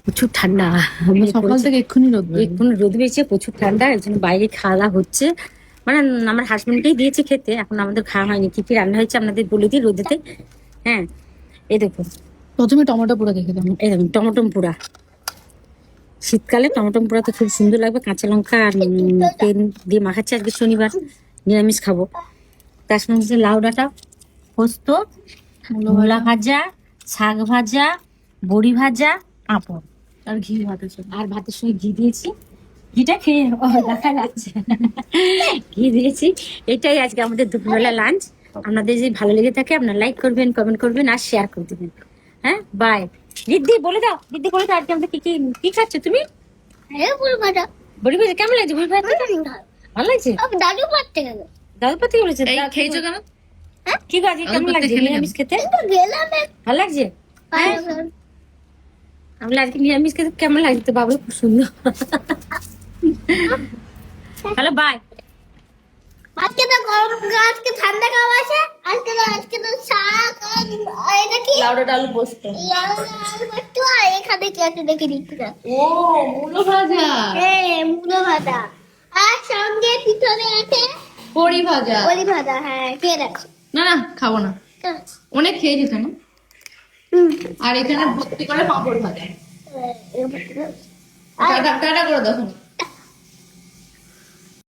প্রচুর ঠান্ডা। সকাল থেকে এক্ষুনি রোদ বেরিয়েছে, প্রচুর ঠান্ডা, এই জন্য বাইরে খাওয়া দাওয়া হচ্ছে। মানে আমার হাজবেন্ডকেই দিয়েছে খেতে, এখন আমাদের খাওয়া হয়নি। কি কি রান্না হয়েছে আপনাদের বলে দিই রোদেতে। হ্যাঁ, এই দেখুন, প্রথমে টমেটো পোড়া দেখে দাও। এই দেখুন টমেটো পোড়া। শীতকালে টমেটো পোড়া তো খুব সুন্দর লাগবে, কাঁচা লঙ্কা আর তেল দিয়ে মাখাচ্ছি। আজকে শনিবার, নিরামিষ খাবো। তার সঙ্গে লাউ ডাঁটা, পোস্ত, মূলা ভাজা, শাক ভাজা, বড়ি ভাজা, পাঁপড় আর ঘি ভাতের সাথে। আর ভাতের সঙ্গে ঘি দিয়েছি। ঘিটা খেয়ে দেখা যাচ্ছে, ঘি দিয়েছি। এটাই আজকে আমাদের দুপুরবেলা লাঞ্চ। আপনাদের যদি ভালো লেগে থাকে আপনারা লাইক করবেন, কমেন্ট করবেন আর শেয়ার করে দেবেন। হ্যাঁ, বাই। দিদি বলে দাও, দিদি বলে দাও আজকে আমাদের কি কি কি খাচ্ছ তুমি? বড়ি ভাজা। বড়ি ভাজা কেমন লাগছে? বড়ি ভাজা ভালো লাগছে। দাদু পারতে গেল, দাদু পাতি বলেছে খেয়েছো কেন? কি গো আজকে কেমন লাগছে নিরামিষ খেতে? গেলাম ভালো লাগছে। আমরা আজকে নিরামিষ খেতে কেমন লাগছে? তো বাবু খুব সুন্দর। Hello, bye. আজকে তো গরম, আজকে ঠান্ডা খাওয়া আছে। আজকে তো শাক আর এটা কি লাউ ডাঁটা আলু পোস্ত। লাউ আলু পোস্ত, আর এখানে কি আছে দেখে দিচ্ছি না। ও মূলো ভাজা। হ্যাঁ, মূলো ভাজা। আর সঙ্গে পিছনে আছে বড়ি ভাজা। বড়ি ভাজা। হ্যাঁ, খেয়ে রাখছি। না না খাবো না, অনেক খেয়েছি তো না। আর এখানে ভর্তি করে পাঁপড় ভাজা। টাটা টাটা করে দেখো।